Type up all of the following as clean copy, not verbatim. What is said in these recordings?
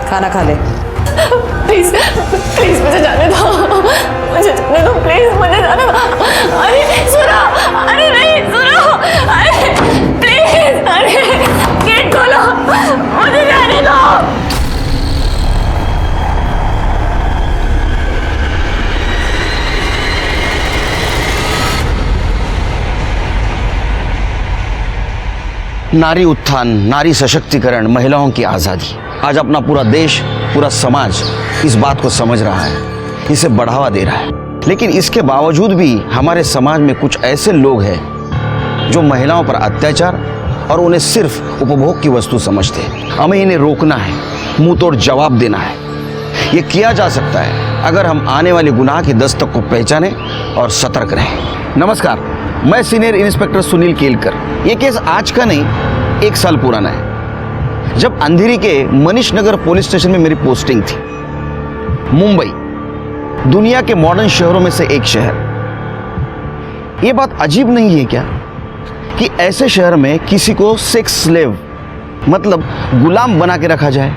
खाना खा ले। प्लीज प्लीज मुझे जाने दो, मुझे जाने दो, प्लीज मुझे जाने दो। अरे सुनो, अरे नहीं सुनो, अरे प्लीज, अरे गेट खोलो, मुझे जाने दो। नारी उत्थान, नारी सशक्तिकरण, महिलाओं की आज़ादी, आज अपना पूरा देश, पूरा समाज इस बात को समझ रहा है, इसे बढ़ावा दे रहा है। लेकिन इसके बावजूद भी हमारे समाज में कुछ ऐसे लोग हैं जो महिलाओं पर अत्याचार और उन्हें सिर्फ उपभोग की वस्तु समझते हैं। हमें इन्हें रोकना है, मुंह तोड़ जवाब देना है। ये किया जा सकता है अगर हम आने वाले गुनाह की दस्तक को पहचानें और सतर्क रहें। नमस्कार, मैं सीनियर इंस्पेक्टर सुनील केलकर। ये केस आज का नहीं, 1 साल पुराना है, जब अंधेरी के मनीष नगर पुलिस स्टेशन में मेरी पोस्टिंग थी। मुंबई दुनिया के मॉडर्न शहरों में से एक शहर। ये बात अजीब नहीं है क्या कि ऐसे शहर में किसी को सेक्स स्लेव मतलब गुलाम बना के रखा जाए।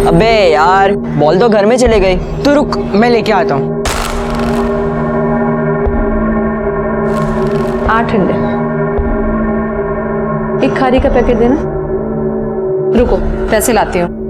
अबे यार, बॉल तो घर में चले गई। तू रुक, मैं लेके आता हूँ। 8 अंडे, एक खारी का पैकेट देना। रुको, पैसे लाती हूँ।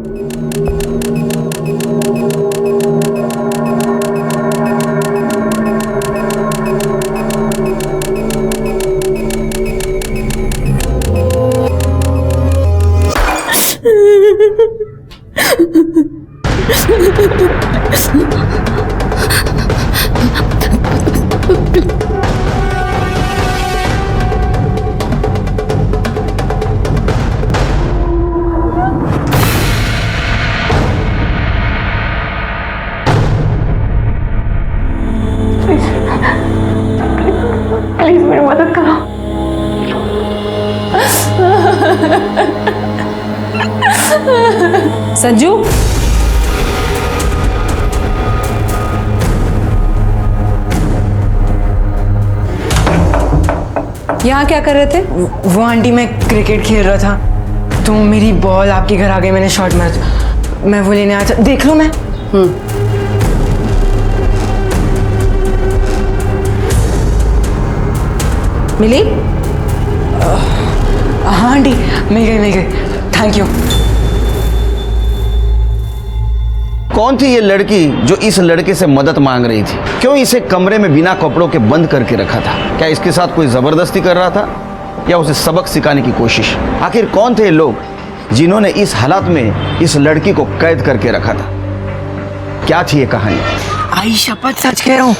प्लीज मेरी मदद करो। संजू, यहाँ क्या कर रहे थे? वो आंटी, मैं क्रिकेट खेल रहा था तो मेरी बॉल आपके घर आ गई, मैंने शॉट मारा, मैं वो लेने आया था। देख लो मैं। मिली? हाँ आंटी, मिल गई। Thank you. कौन थी ये लड़की जो इस लड़के से मदद मांग रही थी? क्यों इसे कमरे में बिना कपड़ों के बंद करके रखा था? क्या इसके साथ कोई जबरदस्ती कर रहा था या उसे सबक सिखाने की कोशिश? आखिर कौन थे लोग जिन्होंने इस हालात में इस लड़की को कैद करके रखा था? क्या थी ये कहानी? आई शपथ सच कह रहा हूँ,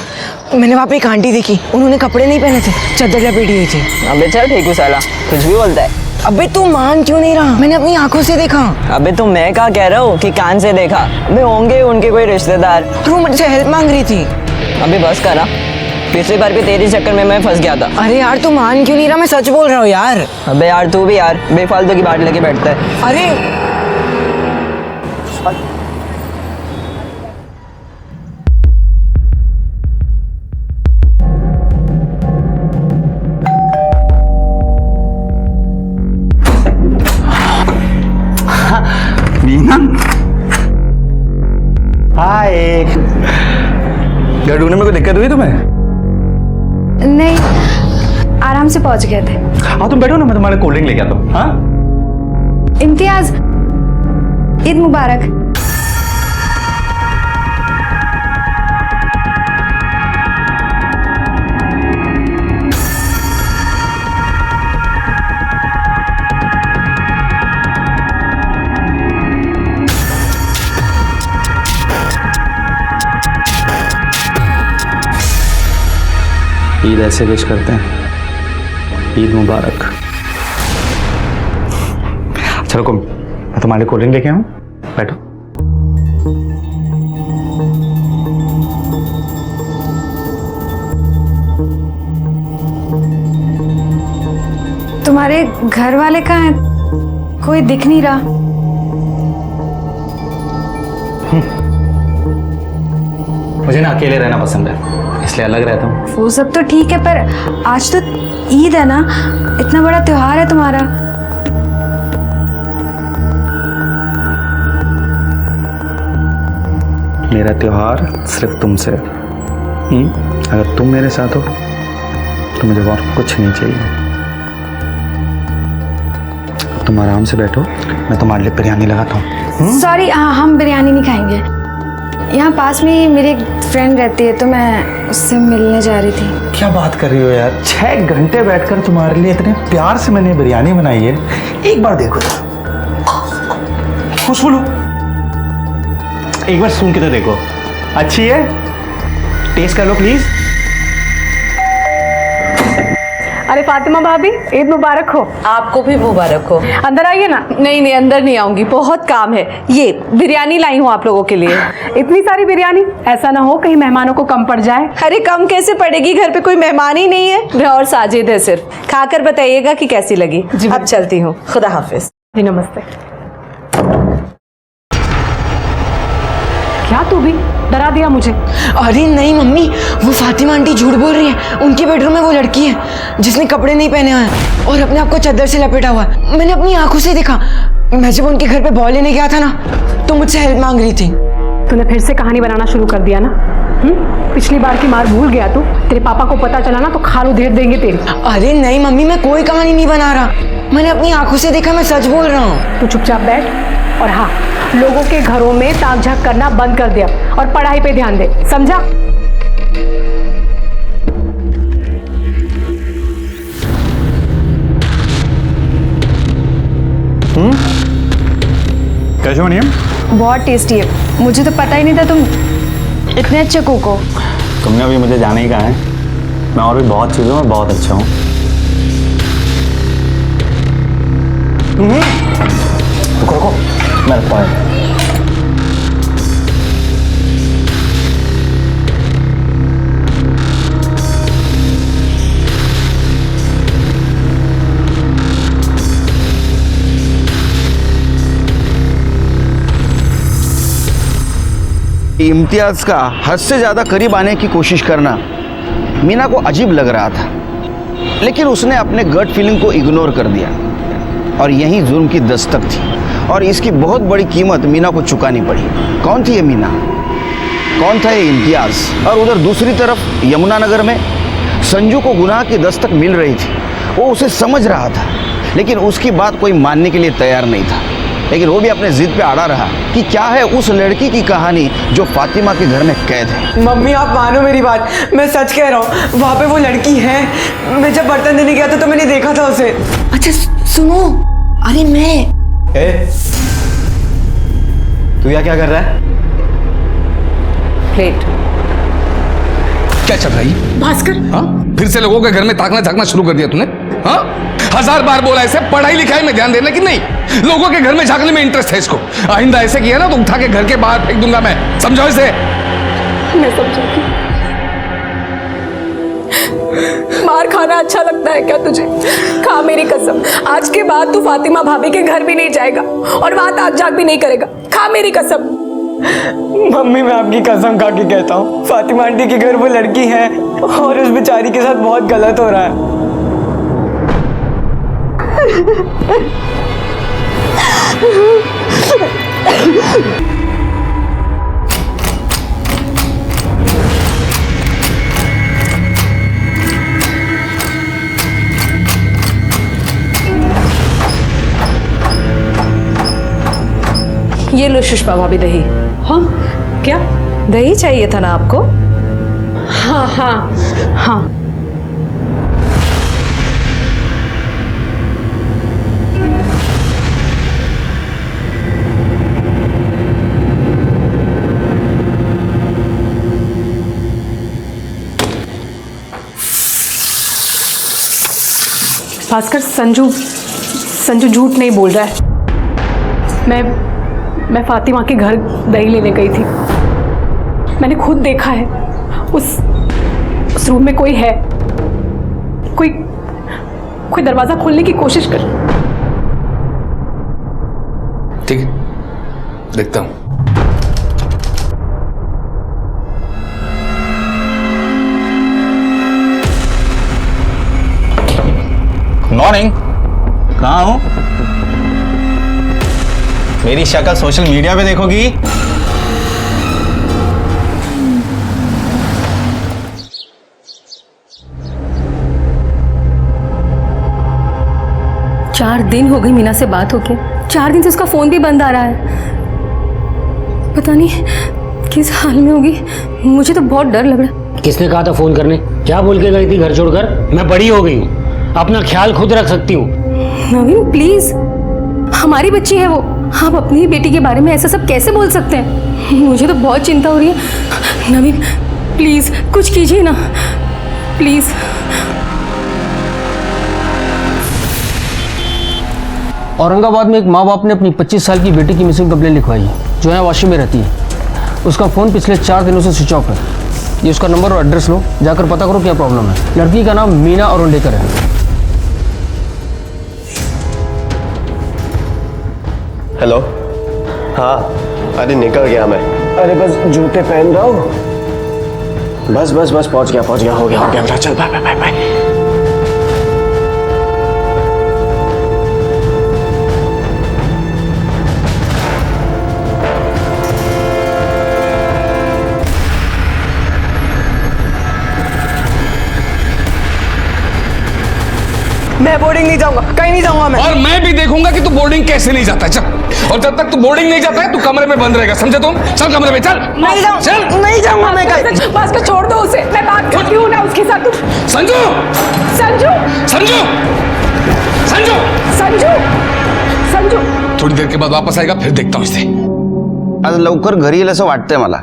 मैंने वहाँ पे एक आंटी देखी, उन्होंने कपड़े नहीं पहने थे, चादर लपेटी हुई थी। अबे चल ठीक हूँ साला, कुछ भी बोलता है। अबे तू मान क्यों नहीं रहा? मैंने अपनी आंखों से देखा। अबे तो मैं क्या कह रहा हूँ कि कान से देखा। अबे होंगे उनके कोई रिश्तेदार। और वो मुझसे हेल्प मांग रही थी। अबे बस करा, पिछली बार भी तेरी चक्कर में मैं फंस गया था। अरे यार तू मान क्यों नहीं रहा? मैं सच बोल रहा हूँ यार। अबे यार तू भी यार बेफालतू की बात लेके बैठता है। अरे मीना, हाय। घर ढूंढने में कोई दिक्कत हुई तुम्हें? नहीं, आराम से पहुंच गए थे। हाँ तुम बैठो ना, मैं तुम्हारे कोल्ड ड्रिंक लेके आता हूँ। हाँ इम्तियाज, ईद मुबारक। ईद ऐसे विश करते हैं, ईद मुबारक। चलो रुको, मैं तुम्हारे कोल्ड ड्रिंक लेके आऊँ, बैठो। तुम्हारे घर वाले कहाँ हैं? कोई दिख नहीं रहा। मुझे ना अकेले रहना पसंद है, इसलिए अलग रहता हूँ। वो सब तो ठीक है, पर आज तो ईद है ना, इतना बड़ा त्योहार है तुम्हारा। मेरा त्योहार सिर्फ तुमसे। अगर तुम मेरे साथ हो तो मुझे और कुछ नहीं चाहिए। तुम आराम से बैठो, मैं तुम्हारे लिए बिरयानी लगाता हूँ। सॉरी, हम बिरयानी नहीं खाएंगे। यहाँ पास में ही मेरी एक फ्रेंड रहती है, तो मैं उससे मिलने जा रही थी। क्या बात कर रही हो यार, 6 घंटे बैठकर तुम्हारे लिए इतने प्यार से मैंने बिरयानी बनाई है। एक बार देखो, खुशबू लो, एक बार सूंघ के तो देखो, अच्छी है? टेस्ट कर लो प्लीज। अरे फातिमा भाभी, ईद मुबारक हो। आपको भी मुबारक हो। अंदर आइए ना। नहीं नहीं, अंदर नहीं आऊंगी, बहुत काम है। ये बिरयानी लाई हूँ आप लोगों के लिए। इतनी सारी बिरयानी, ऐसा ना हो कहीं मेहमानों को कम पड़ जाए। अरे कम कैसे पड़ेगी, घर पे कोई मेहमान ही नहीं है, मैं और साजिद है सिर्फ। खाकर बताइएगा कि कैसी लगी। अब चलती हूँ, खुदा हाफिज। जी नमस्ते। क्या तू भी डरा दिया मुझे। अरे नहीं मम्मी, वो फातिमा आंटी झूठ बोल रही है। उनके बेडरूम में वो लड़की है जिसने कपड़े नहीं पहने हुए हैं और अपने आप को चादर से लपेटा हुआ है। मैंने अपनी आंखों से देखा। मैं जब उनके घर पे बॉल लेने गया था ना, तो मुझसे हेल्प मांग रही थी। तूने फिर से कहानी बनाना शुरू कर दिया ना। पिछली बार की मार भूल गया तू। तेरे पापा को पता चला ना तो खाल उधेड़ देंगे तेरी। अरे नहीं मम्मी, मैं कोई कहानी नहीं बना रहा। मैंने अपनी आंखों से देखा, मैं सच बोल रहा हूँ। तू चुपचाप बैठ और हाँ, लोगों के घरों में ताक झाक करना बंद कर दिया और पढ़ाई पे ध्यान दे, समझा? कैसे बनी है? बहुत टेस्टी है। मुझे तो पता ही नहीं था तुम इतने अच्छे कुक हो। तुमने अभी मुझे जाने ही कहा है, मैं और भी बहुत चीज़ों में बहुत अच्छा हूँ। रुको रुको, मैं रखता हूँ। इम्तियाज का हद से ज़्यादा करीब आने की कोशिश करना मीना को अजीब लग रहा था, लेकिन उसने अपने गट फीलिंग को इग्नोर कर दिया और यही जुर्म की दस्तक थी और इसकी बहुत बड़ी कीमत मीना को चुकानी पड़ी। कौन थी ये मीना, कौन था ये इम्तियाज? और उधर दूसरी तरफ यमुनानगर में संजू को गुनाह की दस्तक मिल रही थी। वो उसे समझ रहा था, लेकिन उसकी बात कोई मानने के लिए तैयार नहीं था। लेकिन वो भी अपने जिद पे अड़ा रहा कि क्या है उस लड़की की कहानी जो फातिमा के घर में कैद है। मम्मी आप मानो मेरी बात, मैं सच कह रहा हूँ, वहाँ पे वो लड़की है। मैं जब बर्तन देने गया था तो मैंने देखा था उसे। अच्छा सुनो, अरे मैं तू यहाँ क्या कर रहा है? प्लेट क्या चल रही है? भास्कर, हाँ, फिर से लोगों के घर में ताकना झांकना शुरू कर दिया तूने? हाँ, 1000 बार बोला ऐसे पढ़ाई लिखाई में ध्यान देना कि नहीं, लोगों के घर में झांकने में इंटरेस्ट है इसको। आइंदा ऐसे किया ना तो उठा के घर के बाहर फेंक दूंगा मैं, समझो इसे। मैं समझूंगी। मार खाना अच्छा लगता है क्या तुझे? खा मेरी कसम, आज के बाद तू फातिमा भाभी के घर भी नहीं जाएगा और वहां ताक झाक भी नहीं करेगा। खा मेरी कसम। मम्मी मैं आपकी कसम खा के कहता हूँ, फातिमा आंटी के घर वो लड़की है और उस बेचारी के साथ बहुत गलत हो रहा है। ये लो सुषमा भाभी दही। हाँ क्या? दही चाहिए था ना आपको? हाँ हाँ हाँ। भास्कर, संजू झूठ नहीं बोल रहा है। मैं फातिमा के घर दही लेने गई थी। मैंने खुद देखा है, उस रूम में कोई है। कोई दरवाजा खोलने की कोशिश कर। ठीक है, देखता हूं। मॉर्निंग। कहाँ हो? मेरी शक्ल सोशल मीडिया पे देखोगी? चार दिन हो गई मीना से बात होके, 4 दिन से उसका फोन भी बंद आ रहा है। पता नहीं किस हाल में होगी, मुझे तो बहुत डर लग रहा है। किसने कहा था फोन करने? क्या बोल के गई थी घर छोड़कर? मैं बड़ी हो गई हूँ, अपना ख्याल खुद रख सकती हूँ। नवीन प्लीज, हमारी बच्ची है वो, आप अपनी ही बेटी के बारे में ऐसा सब कैसे बोल सकते हैं? मुझे तो बहुत चिंता हो रही है। नवीन प्लीज कुछ कीजिए ना, प्लीज। औरंगाबाद में एक माँ बाप ने अपनी 25 साल की बेटी की मिसिंग कंप्लेंट लिखवाई है, जो है वाशी में रहती है। उसका फ़ोन पिछले 4 दिनों से स्विच ऑफ है। ये उसका नंबर और एड्रेस लो, जाकर पता करो क्या प्रॉब्लम है। लड़की का नाम मीना अरुणडेकर है। हेलो। हाँ, अरे निकल गया मैं। अरे बस जूते पहन रहा हूँ। बस बस बस पहुंच गया, हो गया। चल बाय बाय बाय। मैं बोर्डिंग नहीं जाऊंगा, कहीं नहीं जाऊंगा मैं। और मैं भी देखूंगा कि तू बोर्डिंग कैसे नहीं जाता है। चल, और जब तक तू बोर्डिंग नहीं जाता है तू कमरे में बंद रहेगा, समझे तुम? चल कमरे में चल। नहीं जाऊंगा मैं कहीं। बस को छोड़ दो उसे, मैं बात करती हूँ ना उसके साथ। संजू, संजू, संजू, संजू, संजू, संजू। थोड़ी देर के बाद वापस आएगा, फिर देखता हूँ इसे। आज लवकर घरी येईल असं वाटतंय मला।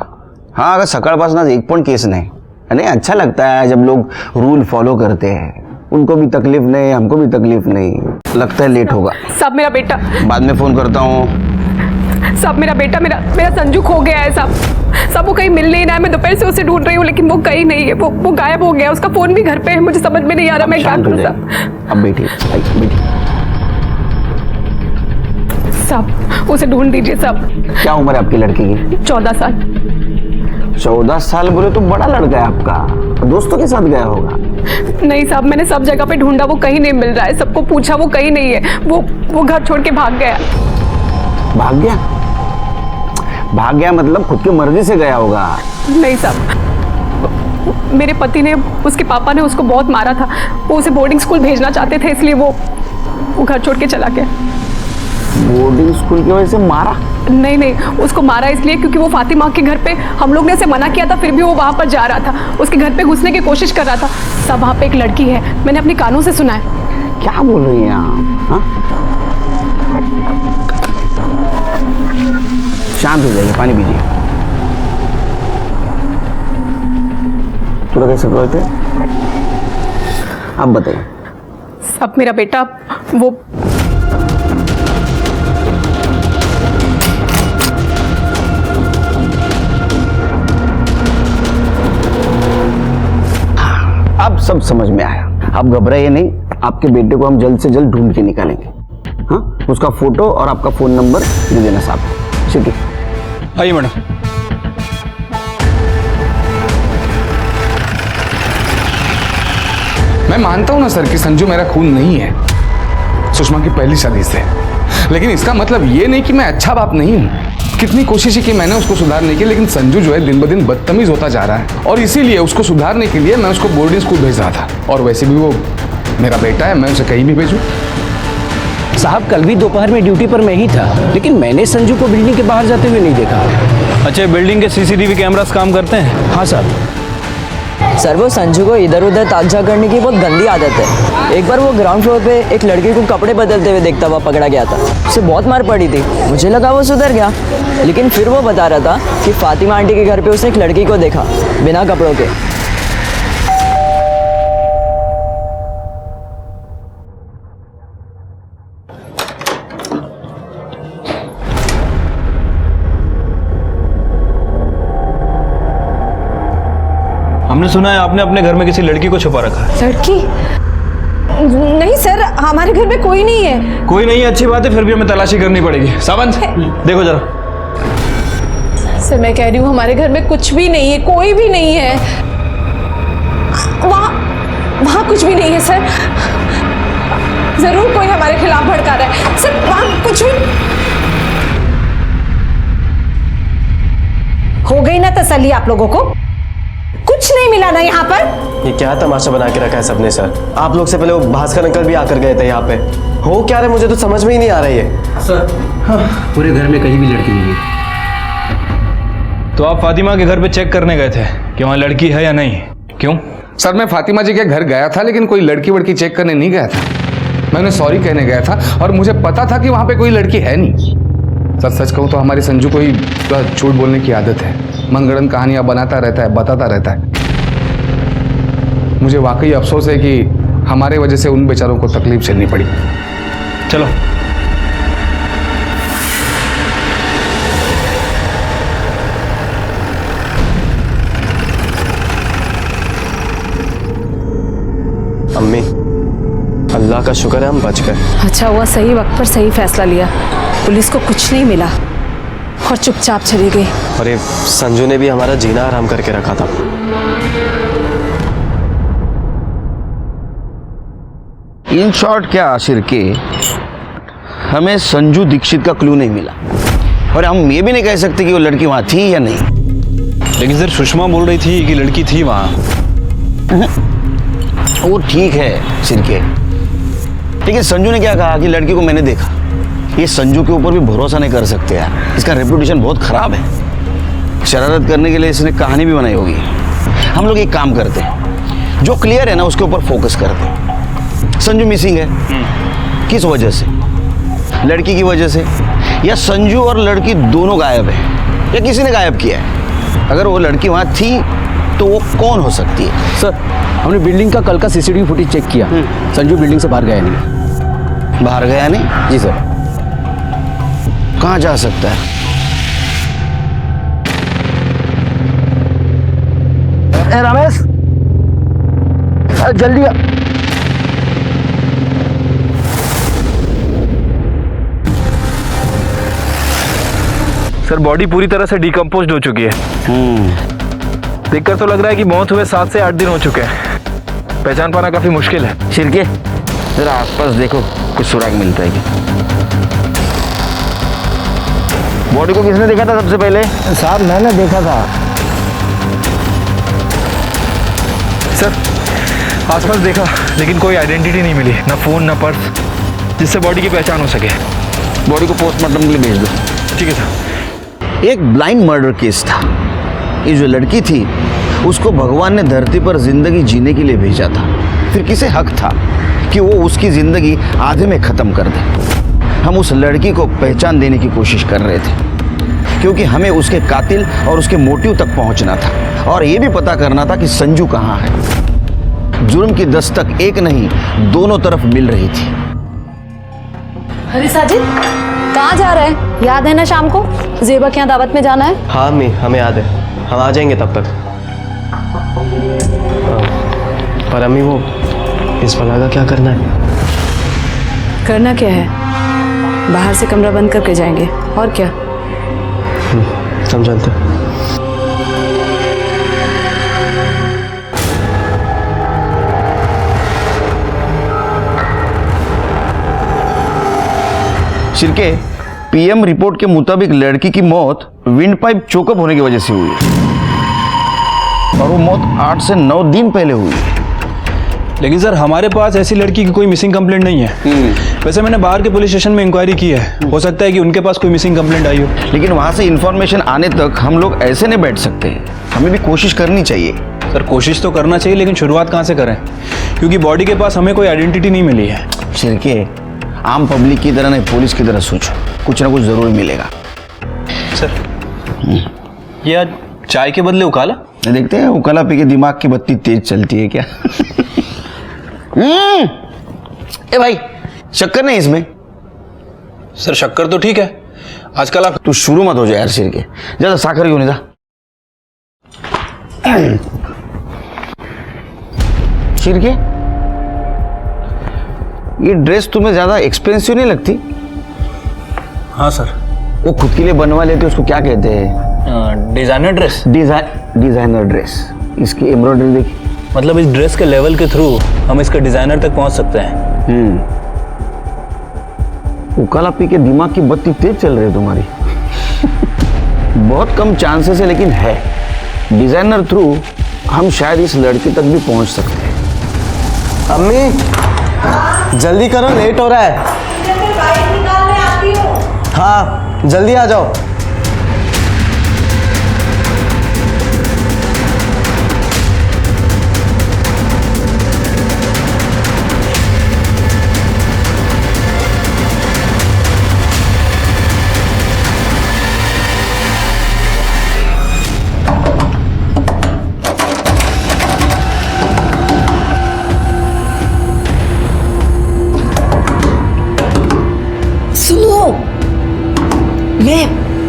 हाँ, अगर सकाळपासून आज एक पण केस नहीं। नहीं, अच्छा लगता है जब लोग रूल फॉलो करते हैं। उनको भी तकलीफ नहीं, हमको भी तकलीफ नहीं। लगता है लेट होगा। सब मेरा बेटा, बाद में फोन करता हूँ। सब मेरा बेटा, मेरा संजू खो गया है। सब वो कहीं मिल नहीं रहा है। मैं दोपहर से उसे ढूंढ रही हूँ लेकिन वो कहीं नहीं है। वो गायब हो गया। उसका फोन भी घर पे है। मुझे समझ में नहीं आ रहा मैं क्या करूँ। अब बैठिए, बैठिए। सब उसे ढूंढ दीजिए। सब। क्या उम्र है आपकी लड़की की? 14 साल। 14 साल बोले तो बड़ा लड़का है आपका। दोस्तों के साथ गया होगा। नहीं साहब, मैंने सब जगह पे ढूंढा, वो कहीं नहीं मिल रहा है। सबको पूछा, वो कहीं नहीं है। वो घर छोड़ के भाग गया। भाग गया? भाग गया मतलब खुद की मर्जी से गया होगा। नहीं साहब, मेरे पति ने, उसके पापा ने उसको बहुत मारा था। वो उसे बोर्डिंग स्कूल भेजना चाहते थे, इसलिए वो घर छोड़ के चला गया। बोर्डिंग स्कूल की वजह से मारा? नहीं, उसको मारा इसलिए क्योंकि वो फातिमा के घर पे, हम लोग ने उसे मना किया था, फिर भी वो वहाँ पर जा रहा था। उसके घर पे घुसने की कोशिश कर रहा था। सब वहाँ पे एक लड़की है, मैंने अपने कानों से सुना है। क्या बोल रही हैं आप? हाँ? शांत हो जाइए, पानी पीजिए। थोड़ा कैसे बोलते? आप बताइए। सब मेरा बेटा, वो अब सब समझ में आया। आप घबराइए नहीं, आपके बेटे को हम जल्द से जल्द ढूंढ के निकालेंगे। हाँ, उसका फोटो और आपका फोन नंबर दे देना साहब। ठीक है, आइए मैडम। मैं मानता हूं ना सर कि संजू मेरा खून नहीं है, सुषमा की पहली शादी से, लेकिन इसका मतलब ये नहीं कि मैं अच्छा बाप नहीं हूं। कितनी कोशिश की मैंने उसको सुधारने की, लेकिन संजू जो है दिन ब दिन बदतमीज होता जा रहा है। और इसीलिए उसको सुधारने के लिए मैं उसको बोर्डिंग स्कूल भेज रहा था। और वैसे भी वो मेरा बेटा है, मैं उसे कहीं भी भेजूं। साहब, कल भी दोपहर में ड्यूटी पर मैं ही था, लेकिन मैंने संजू को बिल्डिंग के बाहर जाते हुए नहीं देखा। अच्छा, बिल्डिंग के सीसीटीवी कैमरास काम करते हैं? हाँ साहब। सर, वो संजू को इधर उधर ताजा करने की बहुत गंदी आदत है। एक बार वो ग्राउंड फ्लोर पे एक लड़के को कपड़े बदलते हुए देखता हुआ पकड़ा गया था। उसे बहुत मार पड़ी थी। मुझे लगा वो सुधर गया, लेकिन फिर वो बता रहा था कि फातिमा आंटी के घर पे उसने एक लड़की को देखा बिना कपड़ों के। हमने सुना है आपने अपने घर में किसी लड़की को छुपा रखा है। लड़की? नहीं सर, हमारे घर में कोई नहीं है। कोई नहीं, अच्छी बात है, फिर भी हमें तलाशी करनी पड़ेगी। सावन देखो जरा। सर मैं कह रही हूँ हमारे घर में कुछ भी नहीं है, कोई भी नहीं है। वहाँ कुछ भी नहीं है सर। जरूर कोई हमारे खिलाफ भड़का रहा है सर, वहाँ कुछ भी। हो गई ना तसल्ली आप लोगों को? कुछ नहीं मिला ना यहाँ पर? ये क्या तमाशा बना के रखा है सबने सर? आप लोग से पहले वो भास्कर अंकल भी आकर गए थे यहाँ पे। हो क्या रहा है मुझे तो समझ में ही नहीं आ रही है सर। हाँ, पूरे घर में कहीं भी लड़की नहीं मिली। तो आप फातिमा के घर पे चेक करने गए थे कि वहाँ लड़की है या नहीं? क्यों? सर मैं फातिमा जी के घर गया था, लेकिन कोई लड़की वड़की चेक करने नहीं गया था। मैं उन्हें सॉरी कहने गया था और मुझे पता था कि वहाँ पे कोई लड़की है नहीं। सर सच कहूँ तो हमारी संजू को ही झूठ बोलने की आदत है, मनगढ़ंत कहानियाँ बनाता रहता है, बताता रहता है। मुझे वाकई अफसोस है कि हमारे वजह से उन बेचारों को तकलीफ झेलनी पड़ी। चलो। अम्मी, अल्लाह का शुक्र है हम बच गए। अच्छा हुआ सही वक्त पर सही फैसला लिया। पुलिस को कुछ नहीं मिला और चुपचाप चली गई। और ये संजू ने भी हमारा जीना आराम करके रखा था। इन शॉर्ट क्या आशिर के हमें संजू दीक्षित का क्लू नहीं मिला, और हम ये भी नहीं कह सकते कि वो लड़की वहां थी या नहीं। लेकिन सर सुषमा बोल रही थी कि लड़की थी वहाँ। वो ठीक है सिरके, लेकिन संजू ने क्या कहा कि लड़की को मैंने देखा। ये संजू के ऊपर भी भरोसा नहीं कर सकते यार, इसका रेपुटेशन बहुत खराब है। शरारत करने के लिए इसने कहानी भी बनाई होगी। हम लोग एक काम करते हैं, जो क्लियर है ना उसके ऊपर फोकस करते हैं। संजू मिसिंग है, किस वजह से? लड़की की वजह से, या संजू और लड़की दोनों गायब है, या किसी ने गायब किया है? अगर वो लड़की वहाँ थी तो वो कौन हो सकती है? सर हमने बिल्डिंग का कल का सीसीटीवी फुटेज चेक किया। संजू बिल्डिंग से बाहर गया नहीं। बाहर गया नहीं? जी सर। कहाँ जा सकता है? रमेश जल्दी आ। सर बॉडी पूरी तरह से डिकम्पोज हो चुकी है। देखकर तो लग रहा है कि मौत हुए 7 से 8 दिन हो चुके हैं। पहचान पाना काफी मुश्किल है। शिरके जरा आसपास देखो, कुछ सुराग मिलता है क्या? बॉडी को किसने देखा था सबसे पहले? साहब मैंने देखा था। सर आसपास देखा, लेकिन कोई आइडेंटिटी नहीं मिली, ना फोन ना पर्स जिससे बॉडी की पहचान हो सके। बॉडी को पोस्टमार्टम के लिए भेज दो। ठीक है सर। एक ब्लाइंड मर्डर केस था। ये जो लड़की थी उसको भगवान ने धरती पर जिंदगी जीने के लिए भेजा था, फिर किसे हक था कि वो उसकी जिंदगी आधे में खत्म कर दे? हम उस लड़की को पहचान देने की कोशिश कर रहे थे, क्योंकि हमें उसके कातिल और उसके मोटिव तक पहुंचना था, और ये भी पता करना था कि संजू कहाँ है। जुर्म की दस्तक एक नहीं, दोनों तरफ मिल रही थी। अरे साजिद, कहाँ जा रहे हैं? याद है ना शाम को जेबा के यहाँ दावत में जाना है? हाँ अम्मी, हमें याद है, हम आ जाएंगे तब तक। पर अम्मी वो इस बला का क्या करना है? करना क्या है? बाहर से कमरा बंद करके जाएंगे, और क्या? समझाते। शिरके, पीएम रिपोर्ट के मुताबिक लड़की की मौत विंड पाइप चोकअप होने की वजह से हुई है, और वो मौत 8 से 9 दिन पहले हुई है। लेकिन सर हमारे पास ऐसी लड़की की कोई मिसिंग कंप्लेंट नहीं है। वैसे मैंने बाहर के पुलिस स्टेशन में इंक्वायरी की है, हो सकता है कि उनके पास कोई मिसिंग कंप्लेंट आई हो। लेकिन वहां से इंफॉर्मेशन आने तक हम लोग ऐसे नहीं बैठ सकते, हमें भी कोशिश करनी चाहिए। सर कोशिश तो करना चाहिए, लेकिन शुरुआत कहाँ से करें, क्योंकि बॉडी के पास हमें कोई आइडेंटिटी नहीं मिली है। शिरके, आम पब्लिक की तरह नहीं, पुलिस की तरह सोचो, कुछ ना कुछ जरूर मिलेगा। सर ये आज चाय के बदले उकाला? देखते हैं उकाला पी के दिमाग की बत्ती तेज चलती है क्या? ए भाई, शक्कर नहीं इसमें? सर शक्कर तो ठीक है, आजकल आप तू शुरू मत हो जाए यार शिरके, ज्यादा साकर क्यों नहीं था? शिरके, ये ड्रेस तुम्हें ज़्यादा एक्सपेंसिव नहीं लगती? हाँ सर। वो खुद के लिए बनवा लेते उसको क्या कहते हैं? Designer dress. Designer dress. इसकी एम्ब्रॉयडरी देखी। मतलब इस ड्रेस के लेवल के थ्रू हम इसके डिज़ाइनर तक पहुंच सकते हैं। उकाला पी के दिमाग की बत्ती तेज चल रही है तुम्हारी। बहुत कम चांसेस है लेकिन है। डिज़ाइनर थ्रू हम शायद इस लड़के तक भी पहुंच सकते हैं। अम्मी जल्दी करो, लेट हो रहा है। हाँ जल्दी आ जाओ।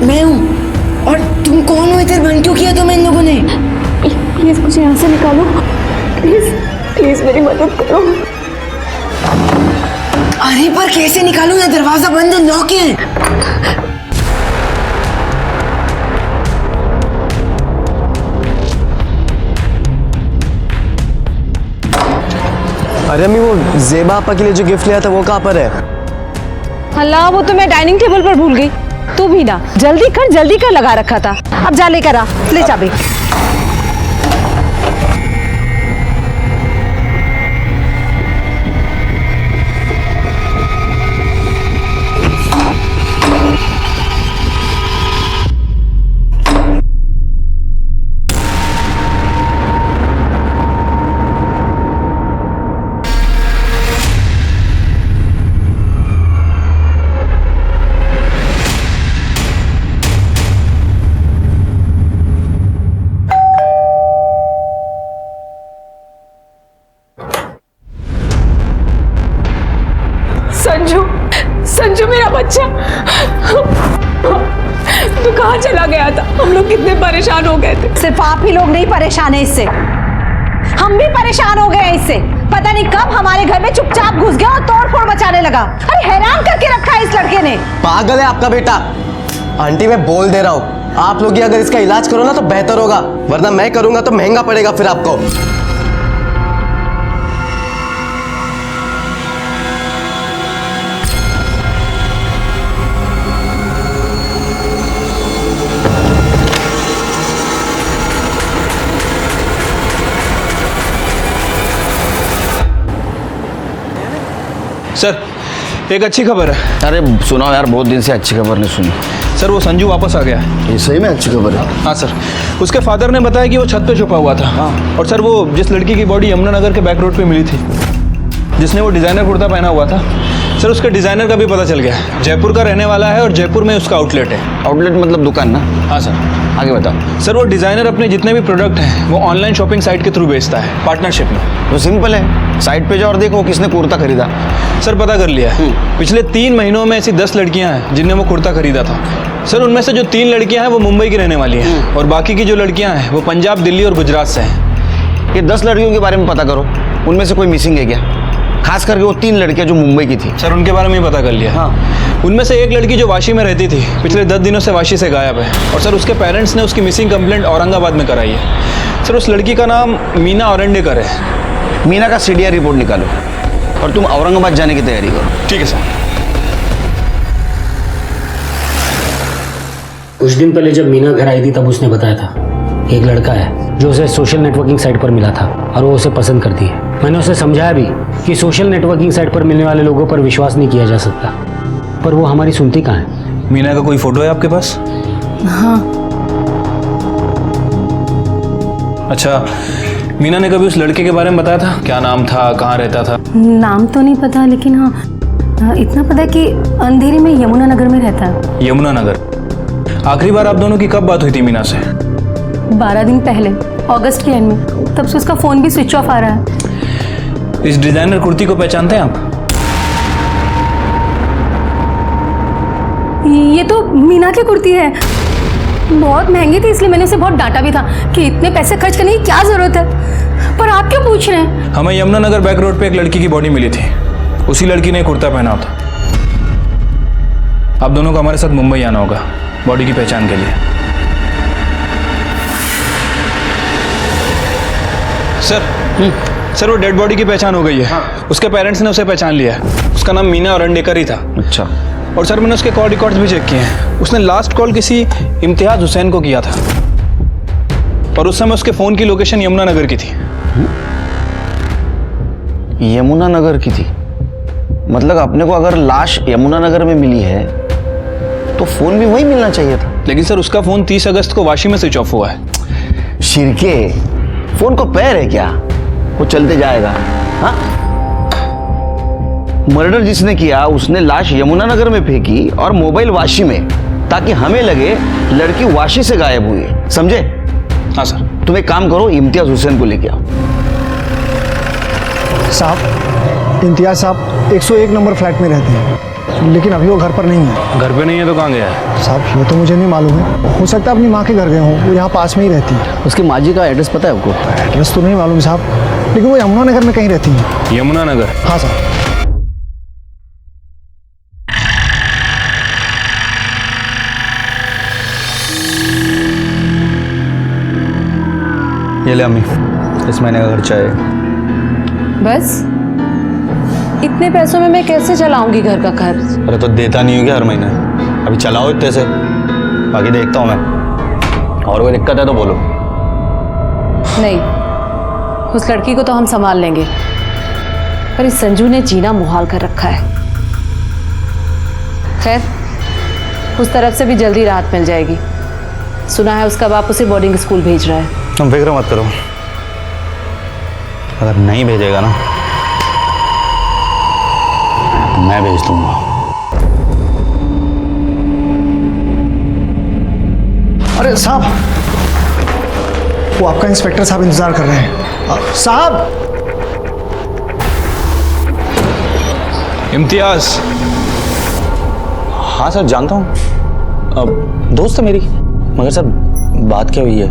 मैं हूँ। और तुम कौन हो? इधर बंद क्यों किया तुम्हें इन लोगों ने? प्लीज मुझे यहाँ से निकालो, प्लीज प्लीज मेरी मदद करो। अरे पर कैसे निकालूं? ये दरवाजा बंद है, लॉक है। अरे अम्मी वो जेबा आपा के लिए जो गिफ्ट लिया था वो कहाँ पर है? अल्लाह, वो तो मैं डाइनिंग टेबल पर भूल गई। तू भी ना जल्दी कर लगा रखा था। अब जा लेकर आ, ले चाबी। संजू मेरा बच्चा, तू कहाँ चला गया था? हम लोग कितने परेशान हो गए थे। सिर्फ आप ही लोग नहीं परेशान है इससे, हम भी परेशान हो गए हैं इससे। पता नहीं कब हमारे घर में चुपचाप घुस गया और तोड़फोड़ मचाने लगा। अरे हैरान करके रखा है इस लड़के ने। पागल है आपका बेटा। आंटी मैं बोल दे रहा हूँ, आप लोग अगर इसका इलाज करो ना तो बेहतर होगा, वरना मैं करूंगा तो महंगा पड़ेगा फिर आपको। सर एक अच्छी खबर है। अरे सुनाओ यार, बहुत दिन से अच्छी खबर नहीं सुनी। सर वो संजू वापस आ गया है। ये सही में अच्छी खबर है? हाँ सर, उसके फादर ने बताया कि वो छत पे छुपा हुआ था। और सर वो जिस लड़की की बॉडी यमुनानगर के बैक रोड पे मिली थी, जिसने वो डिज़ाइनर कुर्ता पहना हुआ था, सर उसके डिज़ाइनर का भी पता चल गया। जयपुर का रहने वाला है और जयपुर में उसका आउटलेट है। आउटलेट मतलब दुकान ना? हाँ सर। आगे बताओ। सर वो डिज़ाइनर अपने जितने भी प्रोडक्ट हैं वो ऑनलाइन शॉपिंग साइट के थ्रू बेचता है, पार्टनरशिप में। तो सिंपल है, साइट पे जाओ और देखो किसने कुर्ता खरीदा। सर पता कर लिया है, पिछले 3 महीनों में ऐसी 10 लड़कियां हैं जिनने वो कुर्ता खरीदा था। सर उनमें से जो 3 लड़कियां हैं वो मुंबई की रहने वाली हैं और बाकी की जो लड़कियां हैं वो पंजाब, दिल्ली और गुजरात से हैं। ये 10 लड़कियों के बारे में पता करो, उनमें से कोई मिसिंग है क्या? खास करके वो 3 लड़कियां जो मुंबई की थी। सर उनके बारे में पता कर लिया। हाँ, उनमें से एक लड़की जो वाशी में रहती थी, पिछले 10 दिनों से वाशी से गायब है और सर उसके पेरेंट्स ने उसकी मिसिंग कंप्लेंट औरंगाबाद में कराई है। सर उस लड़की का नाम मीना औरंडेकर है। मीना का CDR रिपोर्ट निकालो और तुम औरंगाबाद जाने की तैयारी करो। ठीक है सर। कुछ दिन पहले जब मीना घर आई थी तब उसने बताया था एक लड़का है जो उसे सोशल नेटवर्किंग साइट पर मिला था और वो उसे पसंद करती है। मैंने उसे समझाया भी कि सोशल नेटवर्किंग साइट पर मिलने वाले लोगों पर विश्वास नहीं किया जा सकता, पर वो हमारी सुनती कहाँ है। मीना का कोई फोटो है आपके पास? हाँ। अच्छा, मीना ने कभी उस लड़के के बारे में बताया था? क्या नाम था, कहाँ रहता था? नाम तो नहीं पता, लेकिन हाँ इतना पता है कि अंधेरी में यमुनानगर में रहता है। यमुनानगर। आखिरी बार आप दोनों की कब बात हुई थी मीना से? 12 दिन पहले, अगस्त के एंड में। तब से उसका फ़ोन भी स्विच ऑफ आ रहा है। इस डिजाइनर कुर्ती को पहचानते हैं आप? ये तो मीना की कुर्ती है। बहुत महंगी थी, इसलिए मैंने उसे बहुत डांटा भी था कि इतने पैसे खर्च करने की क्या जरूरत है। पर आप क्यों पूछ रहे हैं? हमें यमुनानगर बैक रोड पे एक लड़की की बॉडी मिली थी उसी लड़की ने कुर्ता पहना होता। आप दोनों को हमारे साथ मुंबई आना होगा बॉडी की पहचान के लिए। सर वो डेड बॉडी की पहचान हो गई है। उसके पेरेंट्स ने उसे पहचान लिया है। उसका नाम मीना औरंडेकर ही था। अच्छा। और सर मैंने उसके कॉल रिकॉर्ड्स भी चेक किए हैं। उसने लास्ट कॉल किसी इम्तियाज हुसैन को किया था और उस समय उसके फोन की लोकेशन यमुना नगर की थी। यमुना नगर की थी? मतलब अपने को अगर लाश यमुना नगर में मिली है तो फोन भी वही मिलना चाहिए था। लेकिन सर उसका फोन 30 अगस्त को वाशी में स्विच ऑफ हुआ है। शिरके, फोन को पैर है क्या? वो चलते जाएगा। हाँ, मर्डर जिसने किया उसने लाश यमुना नगर में फेंकी और मोबाइल वाशी में, ताकि हमें लगे लड़की वाशी से गायब हुई है। समझे? हाँ सर। तुम एक काम करो, इम्तियाज हुसैन को लेके आओ। साहब, इम्तियाज साहब 101 नंबर फ्लैट में रहते हैं, लेकिन अभी वो घर पर नहीं है। घर पे नहीं है तो कहाँ गया है? साहब ये तो मुझे नहीं मालूम है, हो सकता है अपनी माँ के घर गए हों। वो यहाँ पास में ही रहती है। उसकी माँ जी का एड्रेस पता है आपको? एड्रेस तो नहीं मालूम साहब, लेकिन वो यमुना नगर में कहीं रहती है। यमुना नगर? हाँ साहब। ये ले अम्मी, इस महीने का खर्चा है। बस इतने पैसों में मैं कैसे चलाऊंगी घर का खर्च? अरे तो देता नहीं हो क्या हर महीने? अभी चलाओ इतने से, बाकी देखता हूँ मैं। और कोई दिक्कत है तो बोलो। नहीं, उस लड़की को तो हम संभाल लेंगे, पर इस संजू ने जीना मुहाल कर रखा है। खैर, उस तरफ से भी जल्दी राहत मिल जाएगी। सुना है उसका बाप उसे बोर्डिंग स्कूल भेज रहा है। तुम फिक्र मत करो, अगर नहीं भेजेगा ना तो मैं भेज दूंगा। अरे साहब, वो आपका इंस्पेक्टर साहब इंतजार कर रहे हैं। साहब! इम्तियाज। हाँ सर, जानता हूँ, दोस्त है मेरी। मगर सर बात क्या हुई है?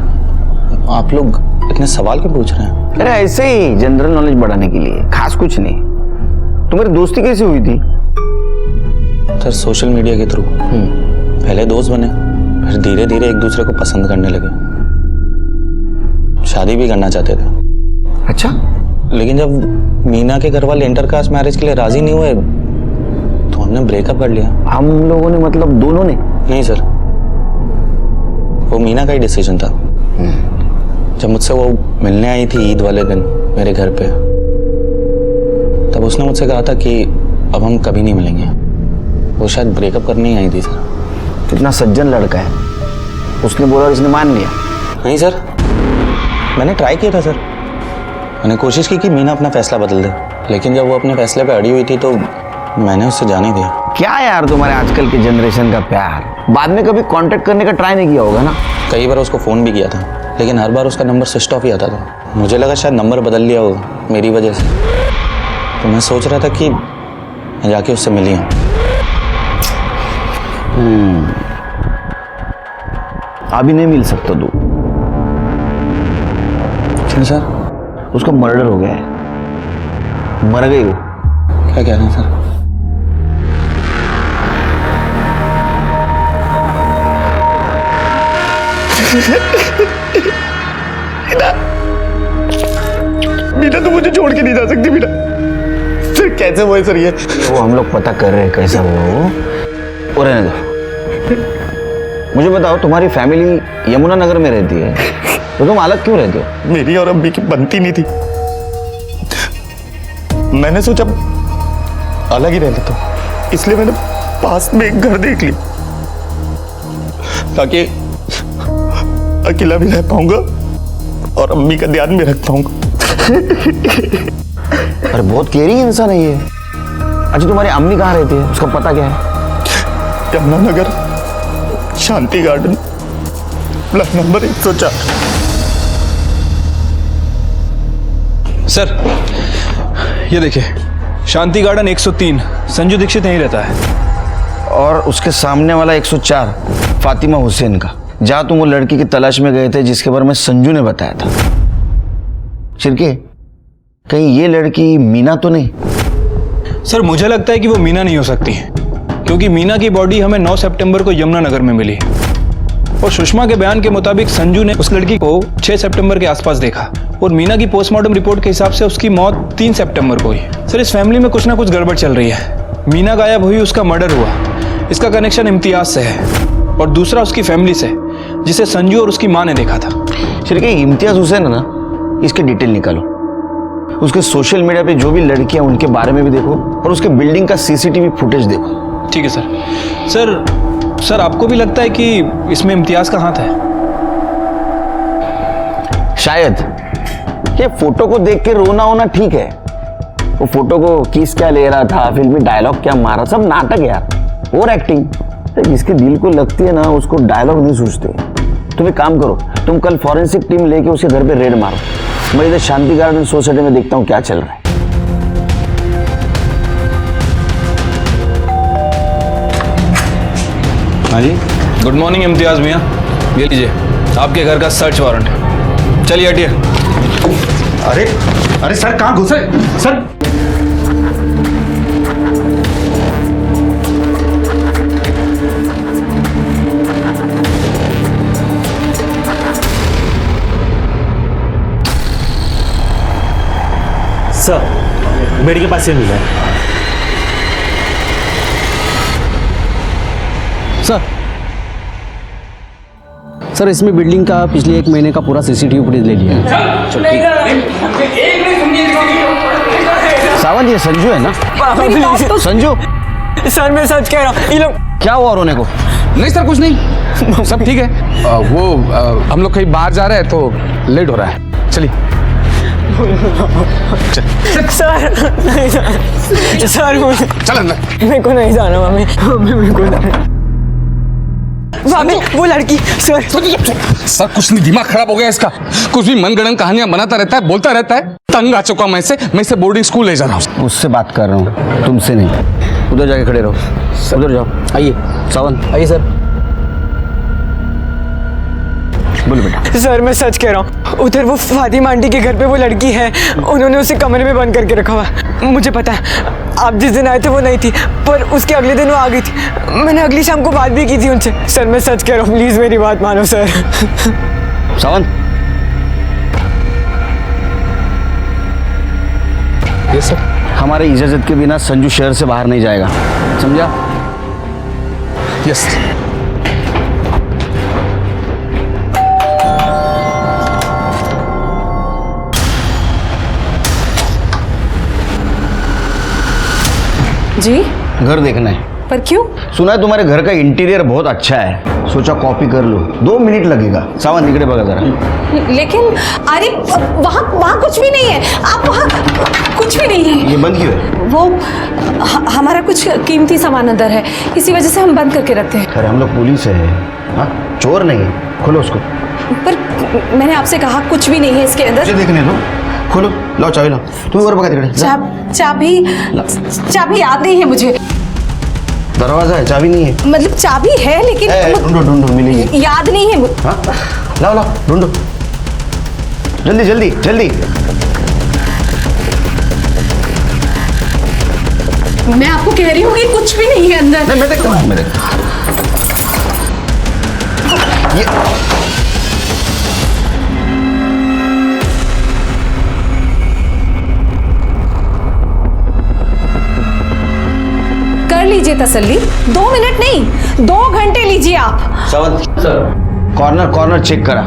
आप लोग इतने सवाल क्यों पूछ रहे हैं? अरे ऐसे ही जनरल नॉलेज बढ़ाने के लिए, खास कुछ नहीं। तुम्हारी दोस्ती कैसे हुई थी? सर सोशल मीडिया के थ्रू। पहले दोस्त बने, फिर धीरे धीरे एक दूसरे को पसंद करने लगे, शादी भी करना चाहते थे। अच्छा। लेकिन जब मीना के घर वाले इंटरकास्ट मैरिज के लिए राजी नहीं हुए तो हमने ब्रेकअप कर लिया। हम लोगों ने मतलब दोनों ने? नहीं सर, वो मीना का ही डिसीजन था। जब मुझसे वो मिलने आई थी ईद वाले दिन मेरे घर पे, तब उसने मुझसे कहा था कि अब हम कभी नहीं मिलेंगे। वो शायद ब्रेकअप करने ही आई थी सर। कितना सज्जन लड़का है। उसने बोला और इसने मान लिया? नहीं सर, मैंने ट्राई किया था सर। मैंने कोशिश की कि मीना अपना फैसला बदल दे, लेकिन जब वो अपने फैसले पे अड़ी हुई थी तो मैंने उससे जाने दिया। क्या यार तुम्हारे आजकल के जनरेशन का प्यार। बाद में कभी कांटेक्ट करने का ट्राई नहीं किया होगा ना? कई बार उसको फ़ोन भी किया था, लेकिन हर बार उसका नंबर स्विच ऑफ ही आता था। मुझे लगा शायद नंबर बदल लिया हो मेरी वजह से, तो मैं सोच रहा था कि मैं जाके उससे मिली हूँ। अभी नहीं मिल सकता तू। क्यों सर? उसका मर्डर हो गया है, मर गई वो। क्या कह रहे हैं सर? मीना तो मुझे छोड़ के नहीं जा सकती। मीना सर कैसे हुआ सर? ये वो हम लोग पता कर रहे हैं कैसा हुआ वो। और रहने दो। मुझे बताओ, तुम्हारी फैमिली यमुना नगर में रहती है तो तुम अलग क्यों रहते हो? मेरी और अम्मी की बनती नहीं थी, मैंने सोचा अलग ही रह लेता हूं, इसलिए मैंने पास में एक घर देख ली ताकि अकेला भी रह पाऊंगा और अम्मी का ध्यान भी रख पाऊंगा। अरे बहुत केयरिंग इंसान है ये। अच्छा तुम्हारी अम्मी कहाँ रहती है? उसका पता क्या है? यमुना नगर, शांति गार्डन, फ्लैट नंबर 104। सर ये देखिए, शांति गार्डन 103, संजू दीक्षित यहीं रहता है। और उसके सामने वाला 104 फातिमा हुसैन का, जहां तुम वो लड़की की तलाश में गए थे जिसके बारे में संजू ने बताया था। शिरके, कहीं ये लड़की मीना तो नहीं? सर मुझे लगता है कि वो मीना नहीं हो सकती, क्योंकि मीना की बॉडी हमें 9 सितंबर को यमुनानगर में मिली और सुषमा के बयान के मुताबिक संजू ने उस लड़की को 6 सितंबर के आसपास देखा और मीना की पोस्टमार्टम रिपोर्ट के हिसाब से उसकी मौत 3 सितंबर को हुई। सर इस फैमिली में कुछ ना कुछ गड़बड़ चल रही है। मीना गायब हुई, उसका मर्डर हुआ, इसका कनेक्शन इम्तियाज से है और दूसरा उसकी फैमिली से, जिसे संजू और उसकी माँ ने देखा था। सिर्फ इम्तियाज हुसैन है ना, इसके डिटेल निकालो, उसके सोशल मीडिया पे जो भी लड़कियां उनके बारे में भी देखो और उसके बिल्डिंग का सीसीटीवी फुटेज देखो। ठीक है सर। सर आपको भी लगता है कि इसमें इम्तियाज का हाथ है? शायद। ये फोटो को देख के रोना होना ठीक है, वो फोटो को किस क्या ले रहा था, फिल्मी डायलॉग क्या मारा, सब नाटक यार और एक्टिंग। जिसके दिल को लगती है ना उसको डायलॉग नहीं सूझते। तुम एक काम करो, तुम कल फॉरेंसिक टीम लेके उसके घर पे रेड मारो। मैं इधर शांति गार्डन सोसाइटी में देखता हूँ क्या चल रहा है। हाँ जी, गुड मॉर्निंग इम्तियाज मियाँ, ये लीजिए आपके घर का सर्च वारंट। चलिए हटिए। अरे सर कहाँ घुसे सर? सर बेड के पास से मिला है। सर इसमें बिल्डिंग का पिछले 1 महीने का पूरा सीसीटीवी फुटेज ले लिया है। सावंत ये संजू है ना? संजू सर मैं सच कह रहा हूँ, ये लोग क्या हुआ रोने को? नहीं सर कुछ नहीं, सब ठीक है। वो हम लोग कहीं बाहर जा रहे हैं तो लेट हो रहा है, चलिए। सर नहीं सर चल अंदर। मेरे को नहीं जाना मम्मी, मेरे को नहीं। भाभी वो लड़की सर सर कुछ नहीं, दिमाग खराब हो गया इसका, कुछ भी मनगढ़ंत कहानियां बनाता रहता है, बोलता रहता है। तंग आ चुका मैं इसे बोर्डिंग स्कूल ले जा रहा हूँ। उससे बात कर रहा हूँ, तुमसे नहीं। उधर जाके खड़े रहो, उधर जाओ। आइए सावंत, आइए सर। बोलो बेटा। सर मैं सच कह रहा हूँ, उधर वो फातिमा आंटी के घर पे वो लड़की है, उन्होंने उसे कमरे में बंद करके रखा हुआ। मुझे पता है आप जिस दिन आए थे वो नहीं थी, पर उसके अगले दिन वो आ गई थी। मैंने अगली शाम को बात भी की थी उनसे। सर मैं सच कह रहा हूँ, प्लीज मेरी बात मानो सर। Sawant yes sir. हमारे इजाजत के बिना संजू शहर से बाहर नहीं जाएगा, समझा? यस। जी घर देखना है। पर क्यों? सुना है तुम्हारे घर का इंटीरियर बहुत अच्छा है, सोचा कॉपी कर लो। 2 मिनट लगेगा। सावंत निकले बगा जरा। लेकिन अरे वहाँ कुछ भी नहीं है, आप वहाँ कुछ भी नहीं है। ये बंद क्यों है? वो हमारा कुछ कीमती सामान अंदर है, इसी वजह से हम बंद करके रखते हैं। अरे हम लोग पुलिस है, हाँ चोर नहीं। खोलो उसको। पर मैंने आपसे कहा कुछ भी नहीं है इसके अंदर। मुझे देखने दो, खोलो। लाओ चाबी लाओ, तुम ऊपर पकड़। चाबी याद नहीं है मुझे। दरवाजा है, चाबी नहीं है। मतलब चाबी है लेकिन ढूंढो मिलेगी। याद नहीं है मुझे। हाँ लाओ ढूंढो, जल्दी। मैं आपको कह रही हूँ कि कुछ भी नहीं है अंदर। मैं देखता हूँ। ये कर लीजिए तसल्ली। 2 मिनट नहीं, 2 घंटे लीजिए आप। सावंत सर, कॉर्नर चेक करा।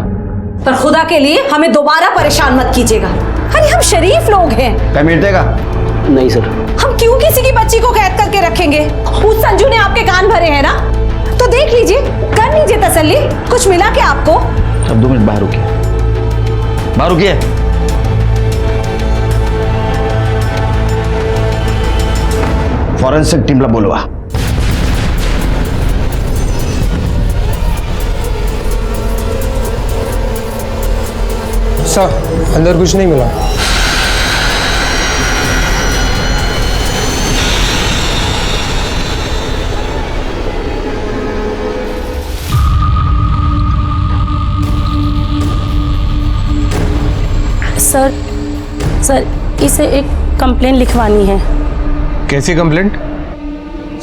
पर खुदा के लिए हमें दोबारा परेशान मत कीजिएगा। अरे हम शरीफ लोग हैं। क्या मिलतेगा? नहीं सर। हम क्यों किसी की बच्ची को कैद करके रखेंगे? उस संजू ने आपके कान भरे हैं ना, तो देख लीजिए, कर लीजिए तसल्ली। कुछ मिला क्या आपको? अब 2 मिनट बाहर रुकिए। फॉरेंसिक टीमला बोलवा। सर अंदर कुछ नहीं मिला। सर इसे एक कंप्लेन लिखवानी है। कैसी कंप्लेंट?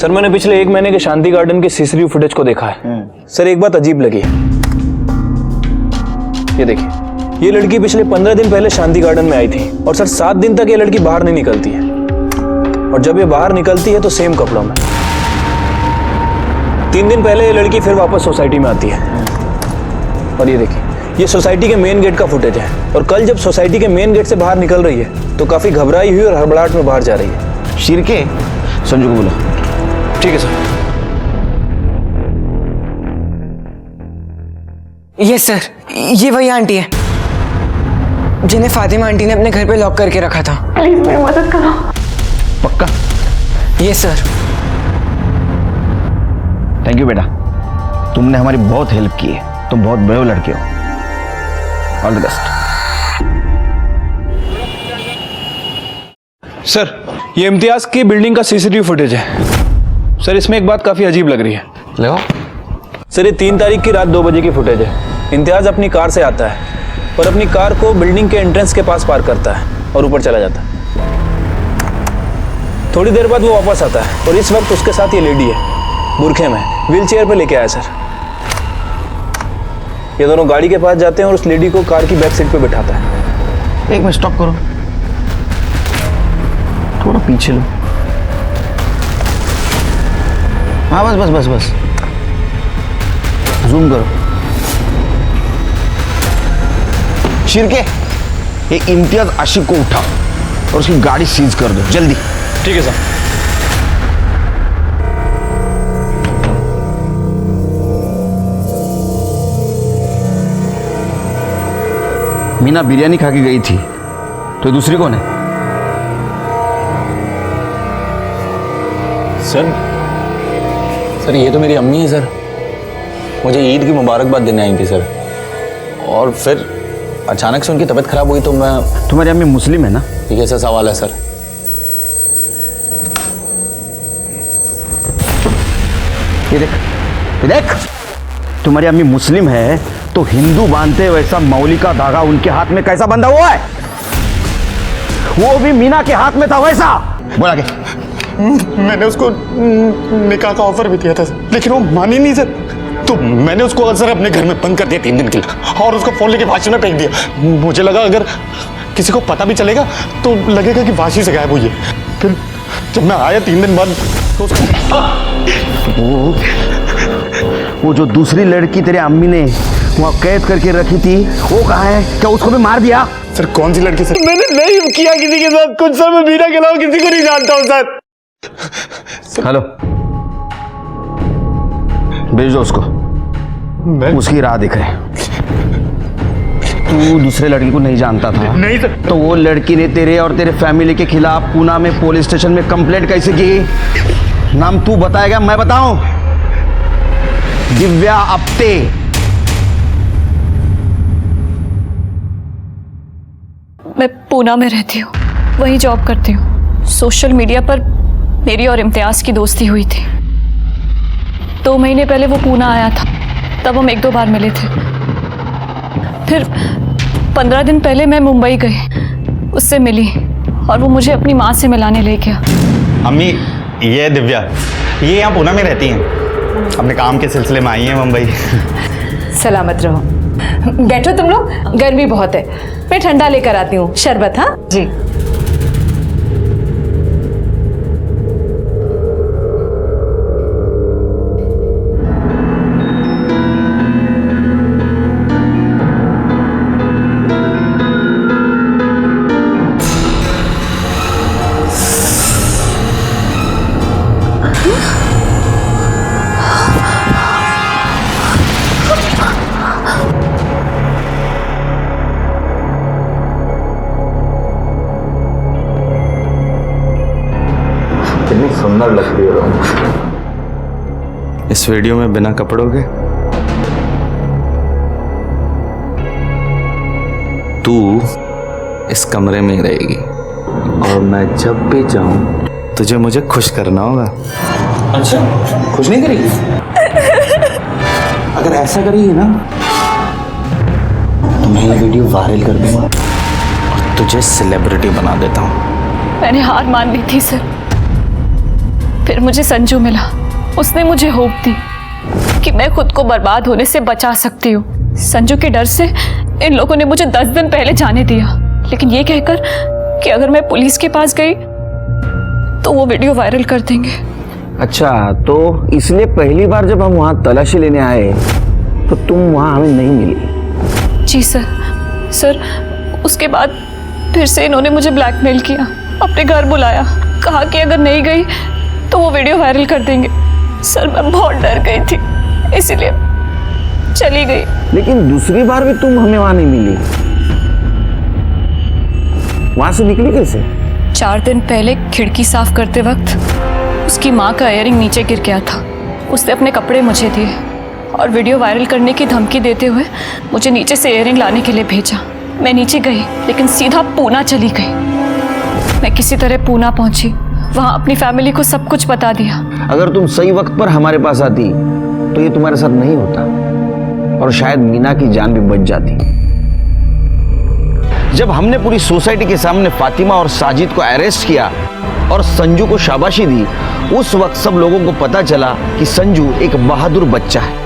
सर मैंने पिछले 1 महीने के शांति गार्डन के सीसीटीवी फुटेज को देखा है। सर एक बात अजीब लगी। ये देखिए, ये लड़की पिछले 15 दिन पहले शांति गार्डन में आई थी और सर 7 दिन तक ये लड़की बाहर नहीं निकलती है, और जब ये बाहर निकलती है तो सेम कपड़ों में। 3 दिन पहले ये लड़की फिर वापस सोसाइटी में आती है, और ये देखिए, ये सोसाइटी के मेन गेट का फुटेज है। और कल जब सोसाइटी के मेन गेट से बाहर निकल रही है तो काफी घबराई हुई और हड़बड़ाहट में बाहर जा रही है। शिरके, संजू को बोलो। ठीक है सर। यस सर, ये वही आंटी है जिन्हें फातिमा आंटी ने अपने घर पे लॉक करके रखा था। प्लीज मेरी मदद करो। पक्का? Yes sir. थैंक यू बेटा, तुमने हमारी बहुत हेल्प की है। तुम बहुत ब्रेव लड़के हो। All the best. सर, ये इम्तियाज की बिल्डिंग का सीसीटीवी फुटेज है। सर इसमें एक बात काफी अजीब लग रही है। लगाओ। सर ये 3 तारीख की रात 2 बजे की फुटेज है। इम्तियाज अपनी कार से आता है और अपनी कार को बिल्डिंग के एंट्रेंस के पास पार्क करता है और ऊपर चला जाता है। थोड़ी देर बाद वो वापस आता है और इस वक्त उसके साथ ये लेडी है, बुरखे में, व्हील चेयर पर लेके आया सर। ये दोनों गाड़ी के पास जाते हैं और उस लेडी को कार की बैक सीट पे बिठाता है। एक मिनट स्टॉप करो, थोड़ा पीछे लो। हाँ बस बस बस बस, जूम करो। शिरके, ये इम्तियाज आशिक को उठाओ और उसकी गाड़ी सीज कर दो जल्दी। ठीक है सर। मीना बिरयानी खा के गई थी, तो दूसरी कौन है? सर ये तो मेरी अम्मी है सर। मुझे ईद की मुबारकबाद देने आई थी सर, और फिर अचानक से उनकी तबीयत खराब हुई तो मैं। तुम्हारी अम्मी मुस्लिम है ना? ठीक है सर, सवाल है सर। ये देख, ये देख, तुम्हारी अम्मी मुस्लिम है तो हिंदू बांधते वैसा मौली का धागा उनके हाथ में कैसा बंधा हुआ है? वो भी मीना के हाथ में था वैसा। बोला के मैंने उसको निकाह का ऑफर भी दिया था लेकिन वो मानी नहीं सर। तो मैंने उसको सर अपने घर में बंद कर दिया 3 दिन के लिए और उसको फोन लेके वाशी में फेंक दिया। मुझे लगा अगर किसी को पता भी चलेगा तो लगेगा कि वाशी से गायब हुई है। फिर जब मैं आया 3 दिन बाद तो वो जो दूसरी लड़की तेरे अम्मी ने वहाँ कैद करके रखी थी वो कहाँ है? क्या उसको भी मार दिया? सर कौन सी लड़की सर? मैंने नहीं किया किसी के साथ कुछ सर। मैं मीना के अलावा किसी को नहीं जानता हूँ सर। हेलो, भेज दो उसको, उसकी राह दिख रहे। तू दूसरे लड़की को नहीं जानता था? नहीं सर। तो वो लड़की ने तेरे और तेरे फैमिली के खिलाफ पूना में पुलिस स्टेशन में कंप्लेंट कैसे की? नाम तू बताएगा मैं बताऊं? दिव्या आप्टे। मैं पूना में रहती हूँ, वहीं जॉब करती हूँ। सोशल मीडिया पर मेरी और इम्तियाज की दोस्ती हुई थी। 2 महीने पहले वो पूना आया था, तब हम 1-2 बार मिले थे। फिर 15 दिन पहले मैं मुंबई गई, उससे मिली और वो मुझे अपनी माँ से मिलाने ले गया। अम्मी, ये दिव्या, ये यहाँ पूना में रहती हैं, अपने काम के सिलसिले में आई हैं मुंबई। सलामत रहो। बैठो तुम लोग, गर्मी बहुत है। मैं ठंडा लेकर आती हूँ, शरबत। हाँ जी। कितनी सुंदर लग रही हो इस वीडियो में बिना कपड़ों के। तू इस कमरे में ही रहेगी और मैं जब भी जाऊं तुझे मुझे खुश करना होगा। अच्छा, खुश नहीं करेगी? अगर ऐसा करेगी ना तो मैं ये वीडियो वायरल कर दूंगा और तुझे सेलिब्रिटी बना देता हूँ। मैंने हार मान ली थी सर, फिर मुझे संजू मिला। उसने मुझे होप दी कि मैं खुद को बर्बाद होने से बचा सकती हूँ। संजू के डर से इन लोगों ने मुझे 10 दिन पहले जाने दिया, लेकिन ये कहकर कि अगर मैं पुलिस के पास गई तो वो वीडियो वायरल कर देंगे। अच्छा, तो इसलिए पहली बार जब हम वहाँ तलाशी लेने आए तो तुम वहाँ हमें नहीं मिली? जी सर, उसके बाद फिर से इन्होंने मुझे ब्लैकमेल किया, अपने घर बुलाया, कहा कि अगर नहीं गई तो वो वीडियो वायरल कर देंगे। सर मैं बहुत डर गई थी, इसीलिए चली गई। लेकिन दूसरी बार भी तुम हमें वहाँ नहीं मिली, वहाँ से निकली कैसे? 4 दिन पहले खिड़की साफ करते वक्त उसकी माँ का इयररिंग नीचे गिर गया था। उसने अपने कपड़े मुझे दिए और वीडियो वायरल करने की धमकी देते हुए मुझे नीचे से इयररिंग लाने के लिए भेजा। मैं नीचे गई लेकिन सीधा पूना चली गई। मैं किसी तरह पूना पहुंची, वहां अपनी फैमिली को सब कुछ बता दिया। अगर तुम सही वक्त पर हमारे पास आती तो ये तुम्हारे साथ नहीं होता और शायद मीना की जान भी बच जाती। जब हमने पूरी सोसाइटी के सामने फातिमा और साजिद को अरेस्ट किया और संजू को शाबाशी दी, उस वक्त सब लोगों को पता चला कि संजू एक बहादुर बच्चा है।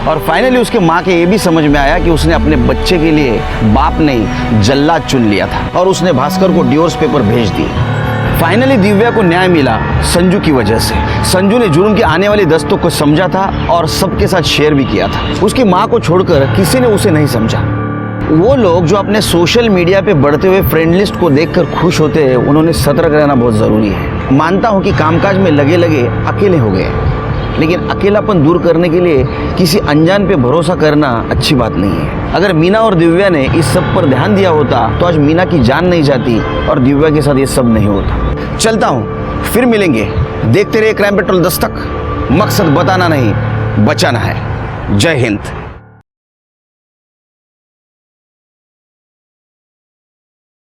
और फाइनली उसके माँ के ये भी समझ में आया कि उसने अपने बच्चे के लिए बाप नहीं जल्लाद चुन लिया था और उसने भास्कर को डिवोर्स पेपर भेज दिए। फाइनली दिव्या को न्याय मिला संजू की वजह से। संजू ने जुर्म की आने वाली दस्तों को समझा था और सबके साथ शेयर भी किया था। उसकी माँ को छोड़कर किसी ने उसे नहीं समझा। वो लोग जो अपने सोशल मीडिया पे बढ़ते हुए फ्रेंड लिस्ट को देखकर खुश होते हैं, उन्होंने सतर्क रहना बहुत ज़रूरी है। मानता हूँ कि कामकाज में लगे लगे अकेले हो गए, लेकिन अकेलापन दूर करने के लिए किसी अनजान पे भरोसा करना अच्छी बात नहीं है। अगर मीना और दिव्या ने इस सब पर ध्यान दिया होता तो आज मीना की जान नहीं जाती और दिव्या के साथ ये सब नहीं होता। चलता हूँ, फिर मिलेंगे। देखते रहिए क्राइम पेट्रोल दस्तक। मकसद बताना नहीं, बचाना है। जय हिंद।